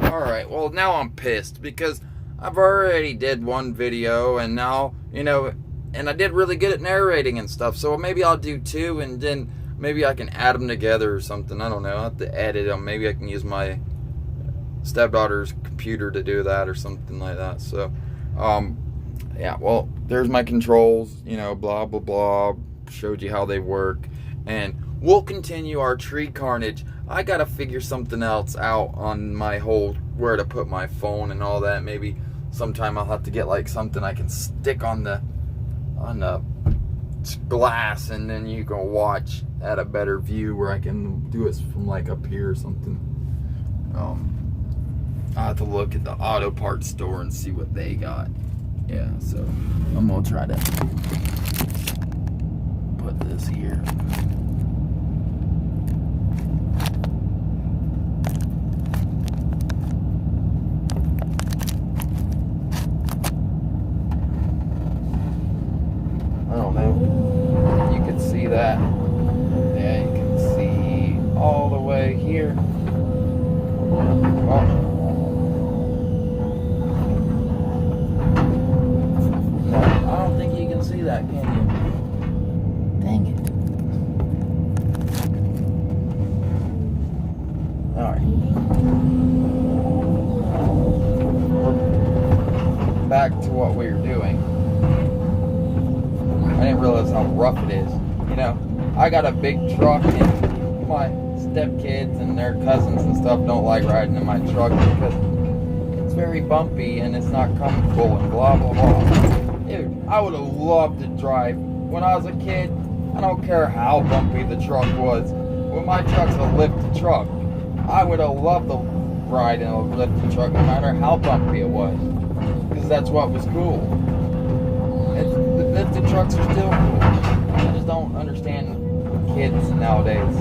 Alright, well now I'm pissed because I've already did one video and now, and I did really good at narrating and stuff, so maybe I'll do two and then maybe I can add them together or something. I don't know. I'll have to edit them. Maybe I can use my stepdaughter's computer to do that or something like that. So, yeah, well, there's my controls, blah, blah, blah. Showed you how they work. And we'll continue our tree carnage. I gotta figure something else out on my whole where to put my phone and all that. Maybe sometime I'll have to get like something I can stick on the glass, and then you can watch at a better view where I can do it from like up here or something. I have to look at the auto parts store and see what they got. Yeah, so I'm gonna try to put this here. I don't know. You can see that. Yeah, you can see all the way here. Oh. No, I don't think you can see that, can you? Dang it. Alright. We're back to what we were doing. I didn't realize how rough it is. I got a big truck and my stepkids and their cousins and stuff don't like riding in my truck because it's very bumpy and it's not comfortable and blah, blah, blah. Dude, I would have loved to drive. When I was a kid, I don't care how bumpy the truck was. When my truck's a lifted truck, I would have loved to ride in a lifted truck no matter how bumpy it was. Because that's what was cool. The lifted trucks are still cool. I just don't understand kids nowadays.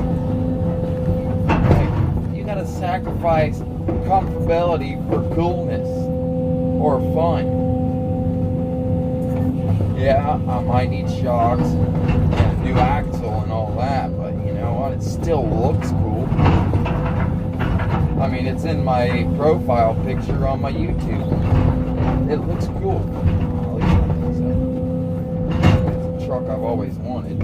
Like, you gotta sacrifice comfortability for coolness or fun. Yeah, I might need shocks and a new axle and all that, but you know what? It still looks cool. I mean, it's in my profile picture on my YouTube. It looks cool. Truck I've always wanted.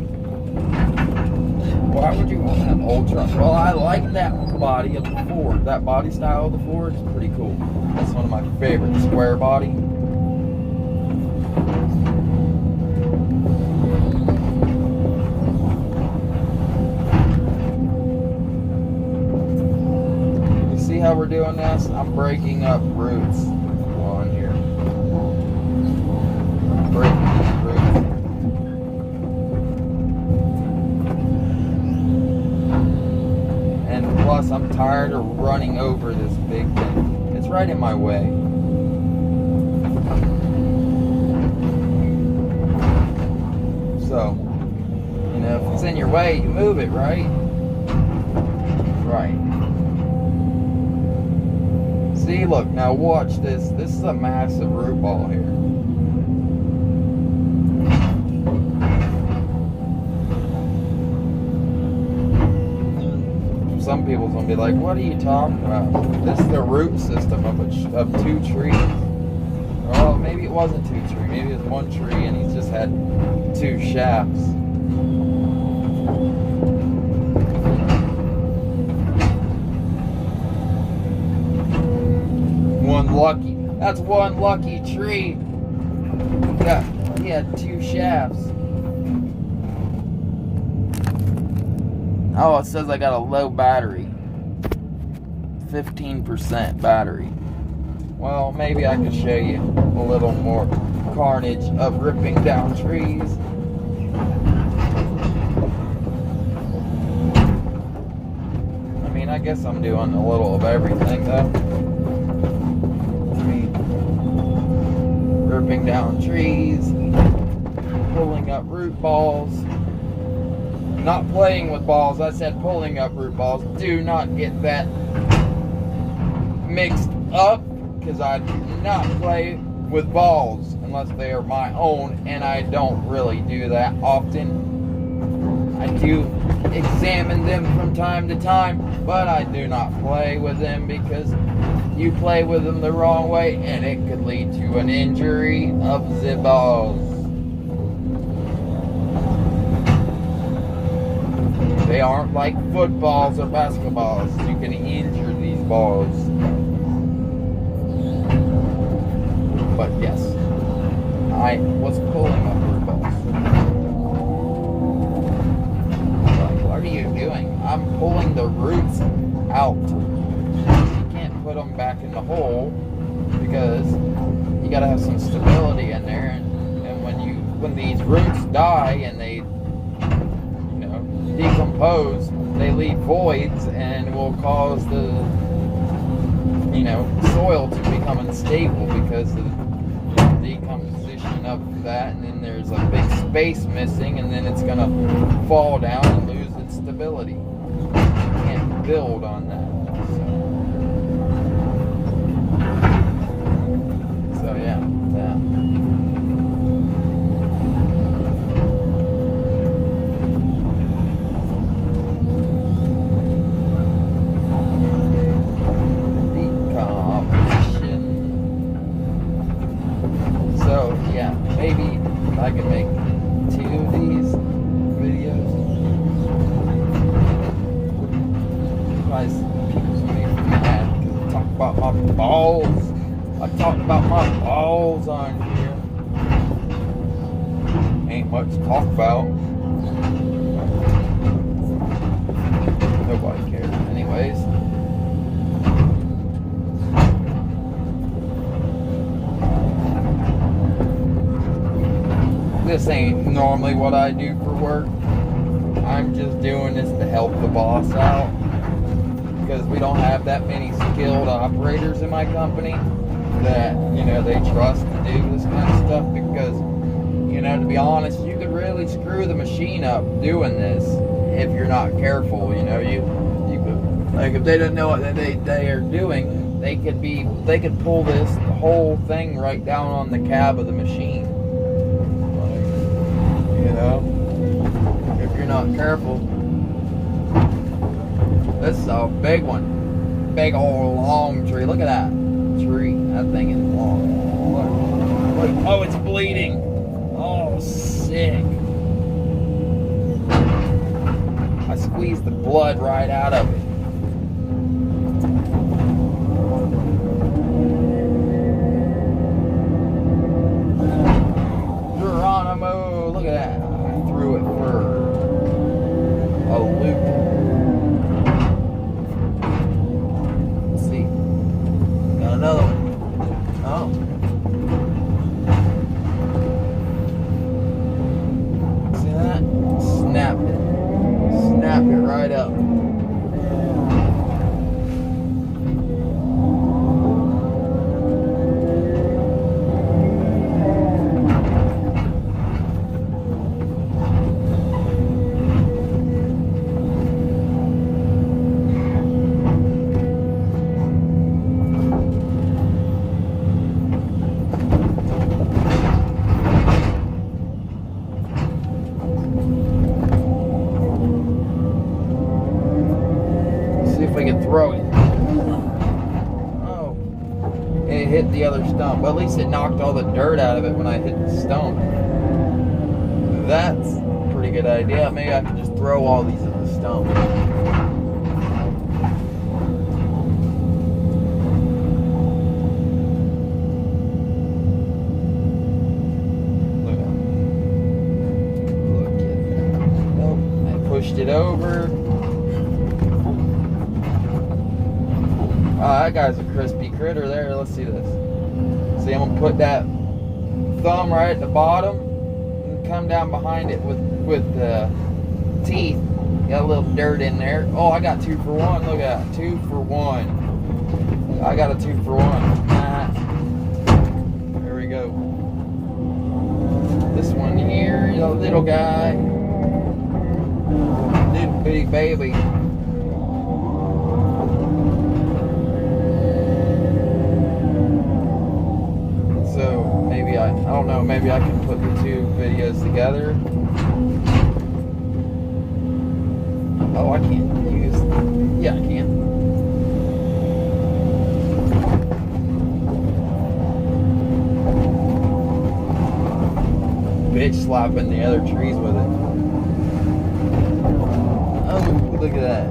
Why would you want that old truck? Well, I like that body of the Ford. That body style of the Ford is pretty cool. That's one of my favorite, square body. You see how we're doing this? I'm breaking up roots on here. Breaking these roots. Plus, I'm tired of running over this big thing. It's right in my way. So, if it's in your way, you move it, right? Right. See, look, now watch this. This is a massive root ball here. Some people's gonna be like, what are you talking about? This is the root system of two trees. Well, maybe it wasn't two trees. Maybe it was one tree and he's just had two shafts. That's one lucky tree. He had two shafts. Oh, it says I got a low battery. 15% battery. Well, maybe I could show you a little more carnage of ripping down trees. I mean, I guess I'm doing a little of everything, though. I mean, ripping down trees, pulling up root balls. Not playing with balls, I said pulling up root balls. Do not get that mixed up, because I do not play with balls unless they are my own, and I don't really do that often. I do examine them from time to time, but I do not play with them because you play with them the wrong way and it could lead to an injury of the balls. They aren't like footballs or basketballs. You can injure these balls. But yes, I was pulling up her balls. Like, what are you doing? I'm pulling the roots out. You can't put them back in the hole because you gotta have some stability in there. And when these roots die and they decompose, they leave voids and will cause the soil to become unstable because of the decomposition of that, and then there's a big space missing, and then it's gonna fall down and lose its stability. You can't build on that. So yeah. Maybe I can make 2 of these videos. Otherwise, people's gonna be mad because I talk about my balls. I talked about my balls on here. Ain't much to talk about. Nobody cares. Anyways. This ain't normally what I do for work. I'm just doing this to help the boss out because we don't have that many skilled operators in my company that they trust to do this kind of stuff because to be honest, you could really screw the machine up doing this if you're not careful. You could, like, if they don't know what they are doing, they could pull the whole thing right down on the cab of the machine. If you're not careful. This is a big one. Big old long tree. Look at that tree. That thing is long. Look. Oh, it's bleeding. Oh, sick. I squeezed the blood right out of it. Geronimo, look at that. I threw it for a loop. Let's see. Got another one. Oh. See that? Snapped it. Snapped it right up. If we can throw it. Oh. And it hit the other stump. Well, at least it knocked all the dirt out of it when I hit the stump. That's a pretty good idea. Maybe I can just throw all these at the stump. Look at that. Nope. I pushed it over. That guy's a crispy critter there. Let's see this. See, I'm going to put that thumb right at the bottom and come down behind it with the teeth. Got a little dirt in there. Oh, I got 2 for 1. Look at that. 2 for 1. I got a 2 for 1. There we go. This one here, the little guy. Little bitty baby. I don't know, maybe I can put the 2 videos together. Oh, I can't use. Yeah, I can. Bitch slapping the other trees with it. Oh, look at that.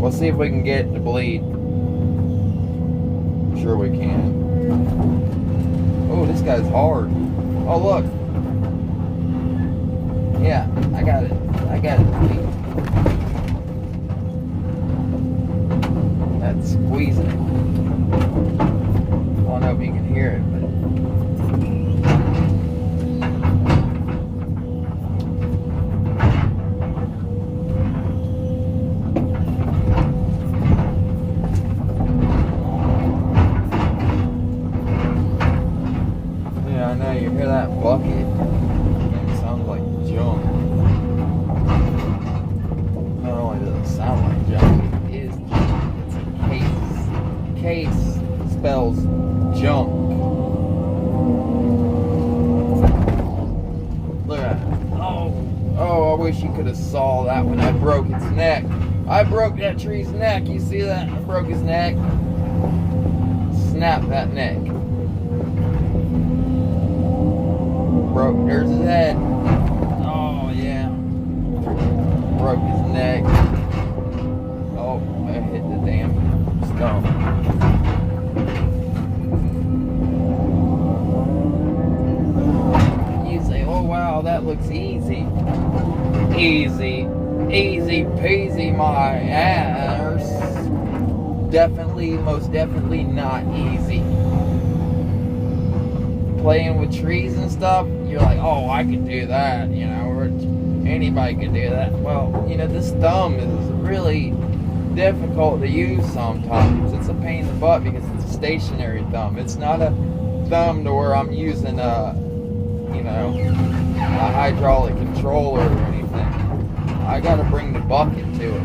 Let's see if we can get it to bleed. I'm sure we can. Oh, this guy's hard. Oh, look. Yeah, I got it. I got it to bleed. That's squeezing it. I don't know if you can hear it, but I know, you hear that bucket? It sounds like junk. Not only does it sound like junk, it's a case. Case spells junk. Look at that. Oh, I wish you could have saw that when I broke its neck. I broke that tree's neck. You see that? I broke his neck. Snap that neck. There's his head. Oh, yeah. Broke his neck. Oh, I hit the damn stump. You say, oh, wow, that looks easy. Easy. Easy peasy, my ass. Definitely, most definitely not easy. Playing with trees and stuff, you're like, oh, I could do that, you know, or anybody could do that. Well, you know, this thumb is really difficult to use sometimes. It's a pain in the butt because it's a stationary thumb. It's not a thumb to where I'm using a, you know, a hydraulic controller or anything. I gotta bring the bucket to it.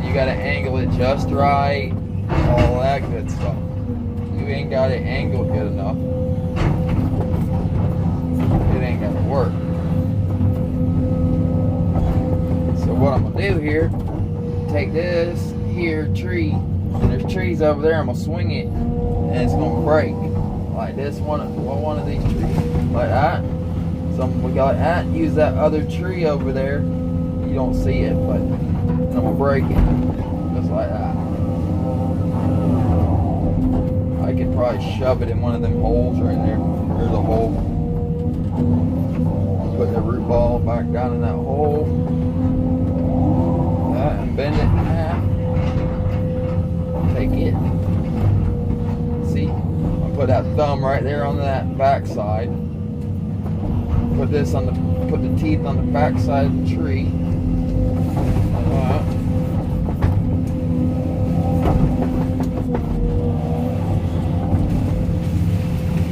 You gotta angle it just right, all that good stuff. You ain't got it angled good enough. Ain't gonna work. So what I'm gonna do here, take this here tree, and there's trees over there, I'm gonna swing it and it's gonna break like this one of these trees, like that. So we got that, use that other tree over there, you don't see it, but I'm gonna break it just like that. I could probably shove it in one of them holes right there. There's a hole. Put the root ball back down in that hole. That, and bend it in half. Take it. See? I'll put that thumb right there on that back side. Put this on put the teeth on the back side of the tree.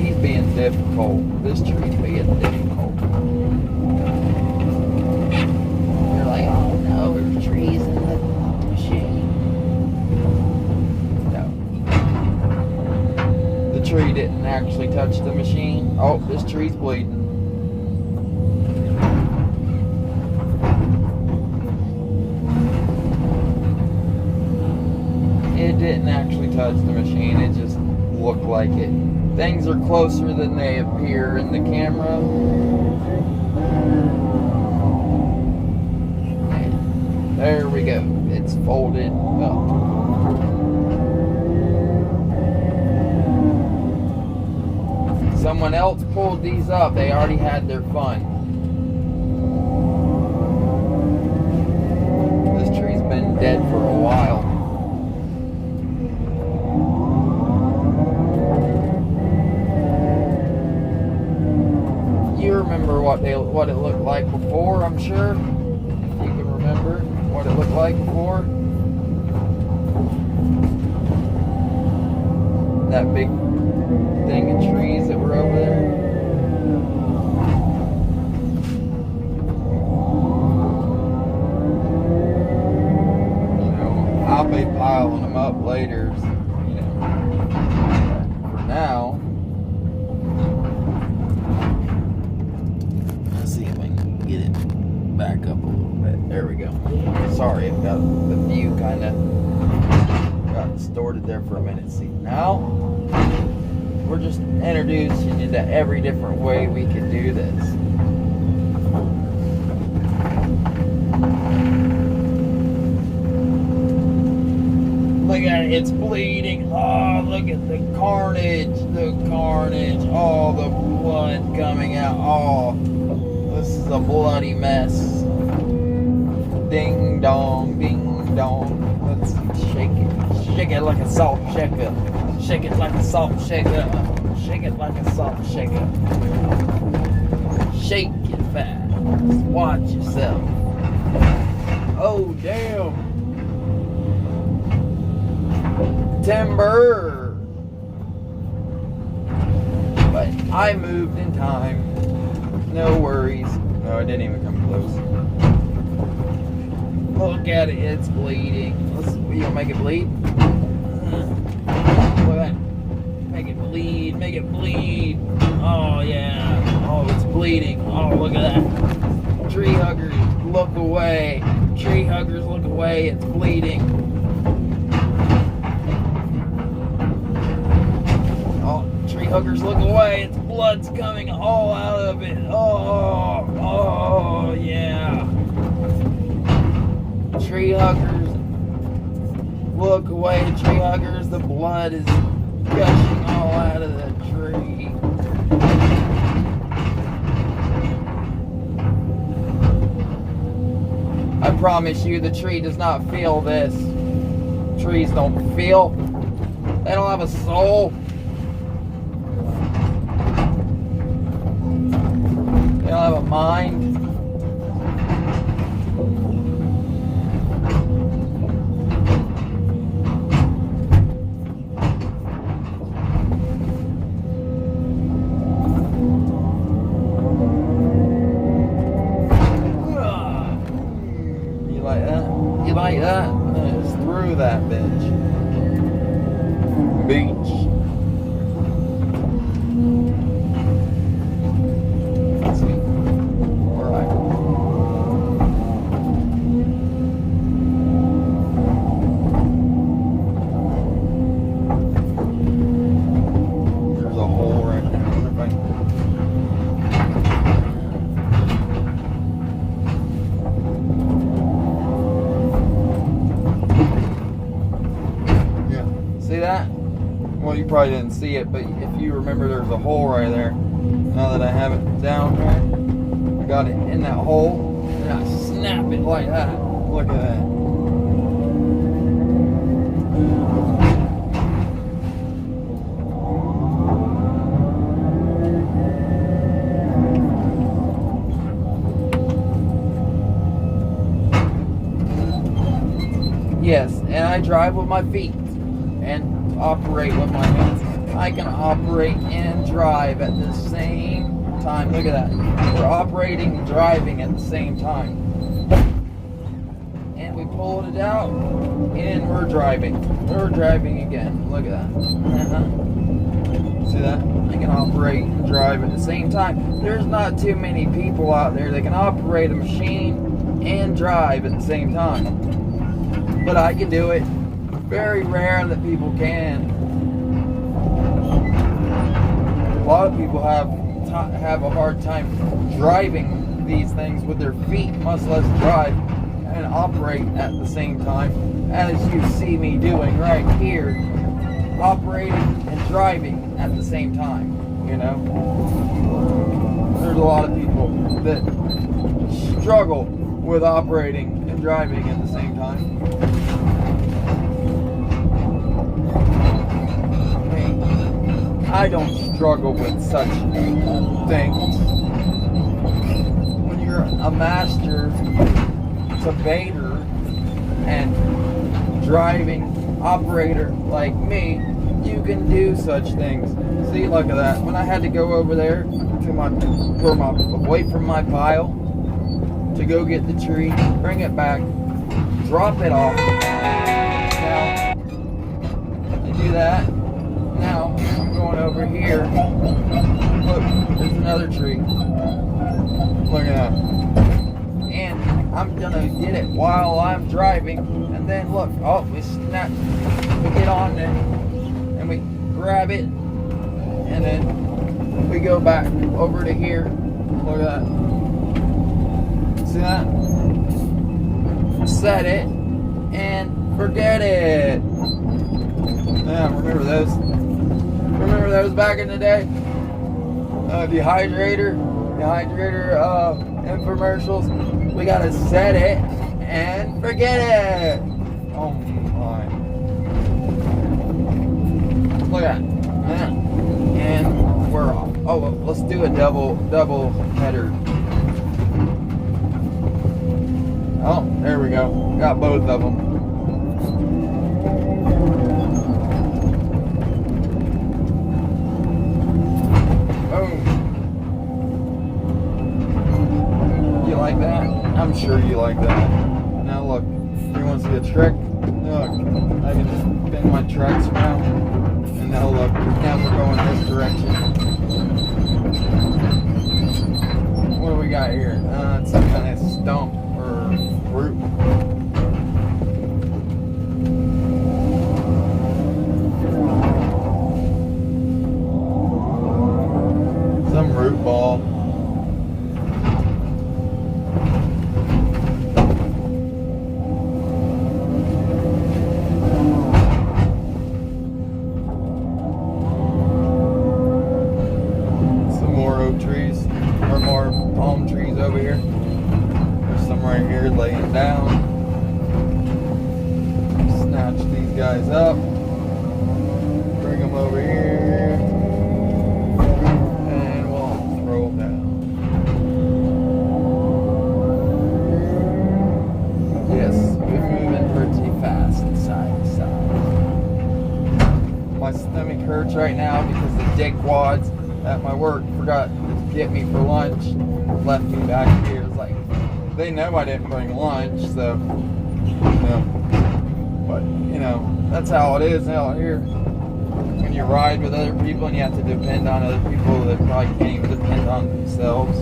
He's being difficult. This tree's being difficult. You're like, oh no, there's trees in the machine. No. The tree didn't actually touch the machine. Oh, this tree's bleeding. It didn't actually touch the machine, it just looked like it. Things are closer than they appear in the camera. There we go. It's folded up. Someone else pulled these up. They already had their fun. This tree's been dead for a while. You remember what it looked like before, I'm sure. You can remember what it looked like before. That big thing of trees that were over there. You know, I'll be back up a little bit. There we go. Sorry, I've got the view kind of got distorted there for a minute. See, now we're just introducing you to every different way we can do this. Look at it, it's bleeding. Oh, look at the carnage, all the blood coming out. Oh, this is a bloody mess. Ding dong, ding dong. Let's shake it. Shake it like a salt shaker. Shake it like a salt shaker. Shake it like a salt shaker. Shake it fast. Watch yourself. Oh, damn. Timber. But I moved in time. No worries. No, I didn't even come close. Look at it, it's bleeding. You gonna make it bleed? Look at that. Make it bleed, make it bleed. Oh yeah. Oh, it's bleeding. Oh, look at that. Tree huggers, look away. Tree huggers, look away. It's bleeding. Oh, tree huggers, look away. It's blood's coming all out of it. Oh, yeah. Tree huggers, look away. Tree huggers, the blood is gushing all out of the tree. I promise you, the tree does not feel this. Trees don't feel. They don't have a soul. They don't have a mind. You like that? It's through that bitch. Beach. Let's see. Alright. There's a hole right there. See that? Well, you probably didn't see it, but if you remember, there's a hole right there. Now that I have it down there, I got it in that hole, and I snap it like that. Look at that. Yes, and I drive with my feet and operate with my hands. I can operate and drive at the same time. Look at that. We're operating and driving at the same time. And we pulled it out and we're driving. We're driving again. Look at that. See that? I can operate and drive at the same time. There's not too many people out there that can operate a machine and drive at the same time. But I can do it. Very rare that people can. A lot of people have a hard time driving these things with their feet, much less drive and operate at the same time, as you see me doing right here, operating and driving at the same time. You know, there's a lot of people that struggle with operating and driving at the same time. I don't struggle with such things. When you're a master debater and driving operator like me, you can do such things. See, look at that. When I had to go over there to away from my pile to go get the tree, bring it back, drop it off. Now, I do that. Now, I'm going over here. Look, there's another tree. Look at that. And I'm gonna get it while I'm driving, and then look, oh, we get on there, and we grab it, and then we go back over to here. Look at that. See that? Set it, and forget it. Yeah, remember those? Remember those back in the day? Dehydrator infomercials. We gotta set it and forget it. Oh my! Look at that. And we're off. Oh, well, let's do a double header. Oh, there we go. Got both of them. Like that? I'm sure you like that. Now look, you want to see a trick? Look, I can just bend my tracks around, and now look, now we're going this direction. What do we got here? It's some kind of stump or root. Some root ball. Trees or more palm trees over here. There's some right here laying down. Snatch these guys up, bring them over here, and we'll throw them down. Yes, we're moving pretty fast side to side. My stomach hurts right now because the dickwads at my work forgot to get me for lunch, left me back here. It's like, they know I didn't bring lunch, so, but, that's how it is out here. When you ride with other people and you have to depend on other people that probably can't even depend on themselves.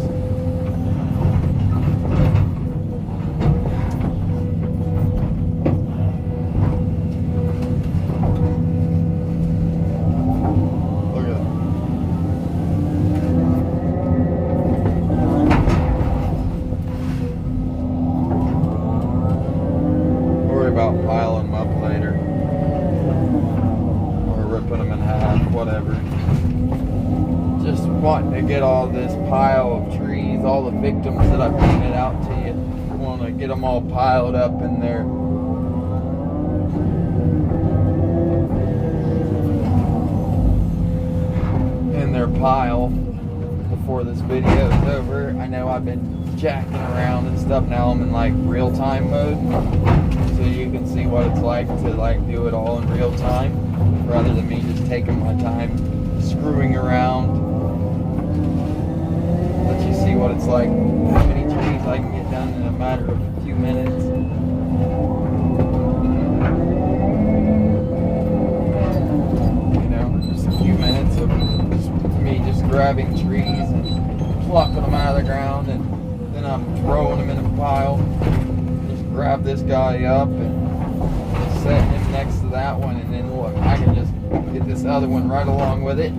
About piling them up later or ripping them in half, whatever. Just wanting to get all this pile of trees, all the victims that I pointed out to you, want to get them all piled up in there. In their pile before this video is over. I know I've been jacking around and stuff. Now I'm in like real time mode, so you can see what it's like to do it all in real time, rather than me just taking my time screwing around. Let you see what it's like, how many trees I can get done in a matter of a few minutes. Just a few minutes of me just grabbing trees and plucking them out of the ground, and then I'm throwing them in a pile. Just grab this guy up and set him next to that one, and then look, I can just get this other one right along with it.